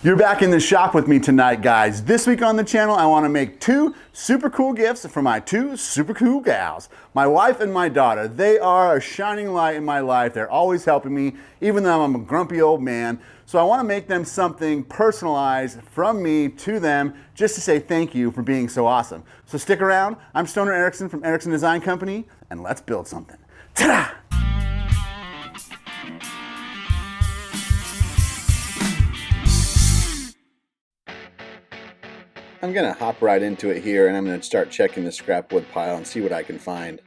You're back in the shop with me tonight, guys. This week on the channel, I want to make two super cool gifts for my two super cool gals, my wife and my daughter. They are a shining light in my life. They're always helping me, even though I'm a grumpy old man. So I want to make them something personalized from me to them, just to say thank you for being so awesome. So stick around. I'm Stoner Ericson from Ericson Design Company, and let's build something. Ta-da! I'm gonna hop right into it here, and I'm gonna start checking the scrap wood pile and see what I can find.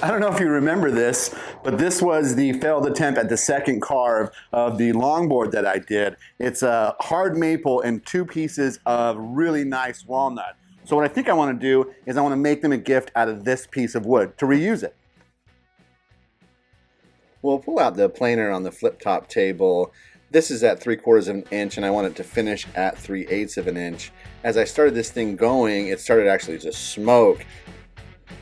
I don't know if you remember this, but this was the failed attempt at the second carve of the longboard that I did. It's a hard maple and two pieces of really nice walnut. So what I think I wanna do is I wanna make them a gift out of this piece of wood to reuse it. We'll pull out the planer on the flip top table. This is at 3/4 of an inch, and I want it to finish at 3/8 of an inch. As I started this thing going, it started actually to smoke.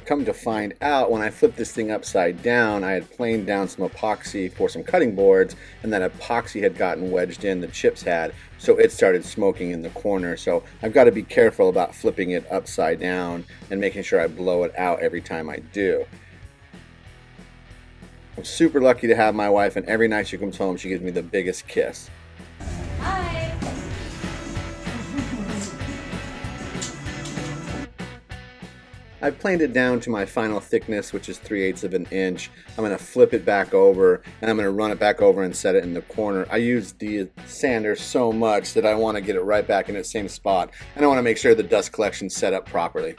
Come to find out, when I flipped this thing upside down, I had planed down some epoxy for some cutting boards, and that epoxy had gotten wedged in, the chips had, so it started smoking in the corner. So I've got to be careful about flipping it upside down and making sure I blow it out every time I do. I'm super lucky to have my wife, and every night she comes home, she gives me the biggest kiss. Hi! I've planed it down to my final thickness, which is 3/8 of an inch. I'm going to flip it back over, and I'm going to run it back over and set it in the corner. I use the sander so much that I want to get it right back in the same spot, and I want to make sure the dust collection's set up properly.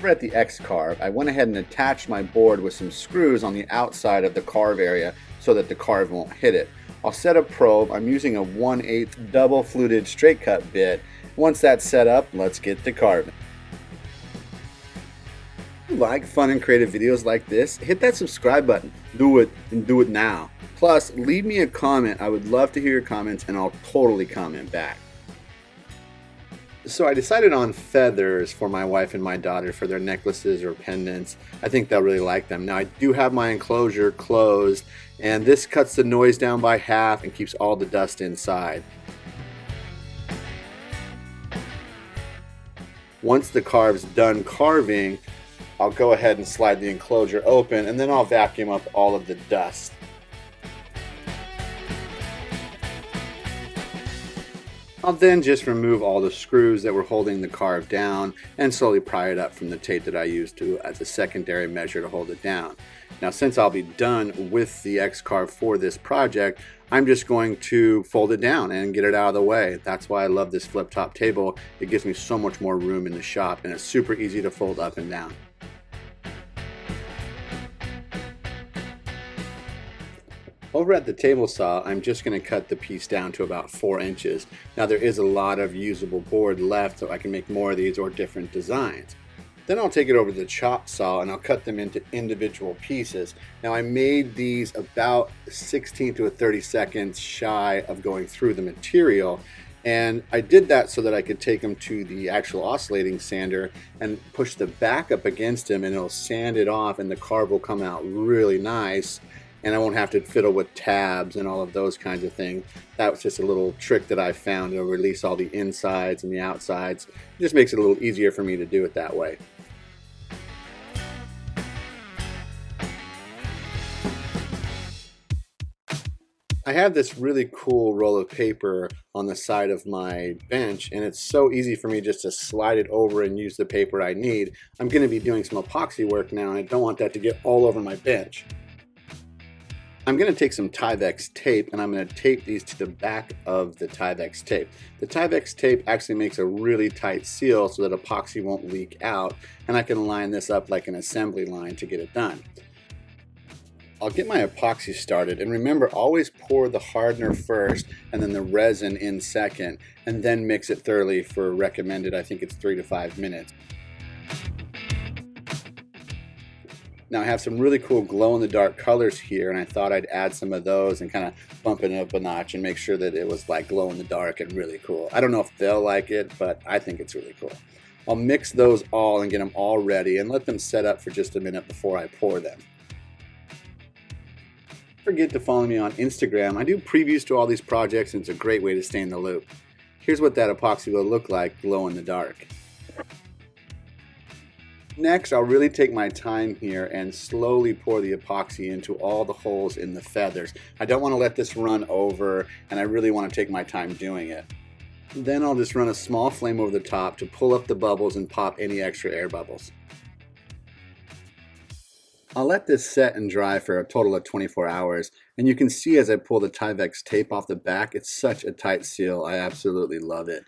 At the X-Carve, I went ahead and attached my board with some screws on the outside of the carve area so that the carve won't hit it. I'll set a probe. I'm using a 1/8 double fluted straight cut bit. Once that's set up, let's get to carving. If you like fun and creative videos like this, hit that subscribe button. Do it, and do it now. Plus, leave me a comment. I would love to hear your comments, and I'll totally comment back. So I decided on feathers for my wife and my daughter for their necklaces or pendants. I think they'll really like them. Now I do have my enclosure closed, and this cuts the noise down by half and keeps all the dust inside. Once the carve's done carving, I'll go ahead and slide the enclosure open, and then I'll vacuum up all of the dust. I'll then just remove all the screws that were holding the carve down and slowly pry it up from the tape that I used as a secondary measure to hold it down. Now, since I'll be done with the X-Carve for this project, I'm just going to fold it down and get it out of the way. That's why I love this flip top table. It gives me so much more room in the shop, and it's super easy to fold up and down. Over at the table saw, I'm just going to cut the piece down to about 4 inches. Now there is a lot of usable board left, so I can make more of these or different designs. Then I'll take it over to the chop saw and I'll cut them into individual pieces. Now I made these about 16 to 30 seconds shy of going through the material. And I did that so that I could take them to the actual oscillating sander and push the back up against them, and it'll sand it off, and the carve will come out really nice. And I won't have to fiddle with tabs and all of those kinds of things. That was just a little trick that I found to release all the insides and the outsides. It just makes it a little easier for me to do it that way. I have this really cool roll of paper on the side of my bench, and it's so easy for me just to slide it over and use the paper I need. I'm going to be doing some epoxy work now, and I don't want that to get all over my bench. I'm going to take some Tyvek tape, and I'm going to tape these to the back of the Tyvek tape. The Tyvek tape actually makes a really tight seal so that epoxy won't leak out, and I can line this up like an assembly line to get it done. I'll get my epoxy started, and remember, always pour the hardener first and then the resin in second, and then mix it thoroughly for recommended, I think it's 3 to 5 minutes. Now I have some really cool glow-in-the-dark colors here, and I thought I'd add some of those and kind of bump it up a notch and make sure that it was like glow-in-the-dark and really cool. I don't know if they'll like it, but I think it's really cool. I'll mix those all and get them all ready and let them set up for just a minute before I pour them. Forget to follow me on Instagram. I do previews to all these projects and it's a great way to stay in the loop. Here's what that epoxy will look like glow in the dark. Next, I'll really take my time here and slowly pour the epoxy into all the holes in the feathers. I don't want to let this run over, and I really want to take my time doing it. Then I'll just run a small flame over the top to pull up the bubbles and pop any extra air bubbles. I'll let this set and dry for a total of 24 hours, and you can see as I pull the Tyvek tape off the back, it's such a tight seal. I absolutely love it.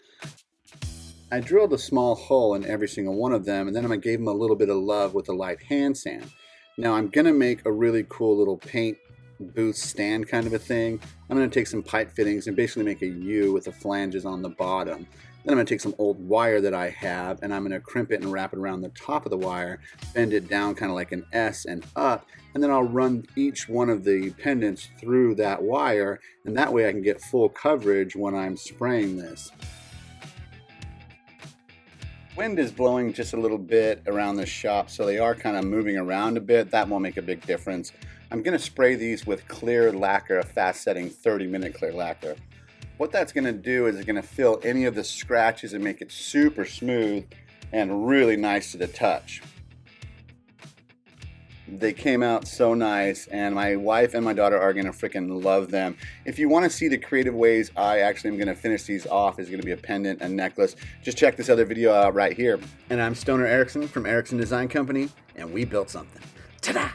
I drilled a small hole in every single one of them, and then I gave them a little bit of love with a light hand sand. Now I'm going to make a really cool little paint booth stand kind of a thing. I'm going to take some pipe fittings and basically make a U with the flanges on the bottom. Then I'm going to take some old wire that I have, and I'm going to crimp it and wrap it around the top of the wire, bend it down kind of like an S and up, and then I'll run each one of the pendants through that wire, and that way I can get full coverage when I'm spraying this. Wind is blowing just a little bit around the shop, so they are kind of moving around a bit. That won't make a big difference. I'm going to spray these with clear lacquer, a fast setting 30-minute clear lacquer. What that's going to do is it's going to fill any of the scratches and make it super smooth and really nice to the touch. They came out so nice, and my wife and my daughter are going to freaking love them. If you want to see the creative ways I actually am going to finish these off, is going to be a pendant, a necklace, just check this other video out right here. And I'm Stoner Ericson from Ericson Design Company, and we built something. Ta-da!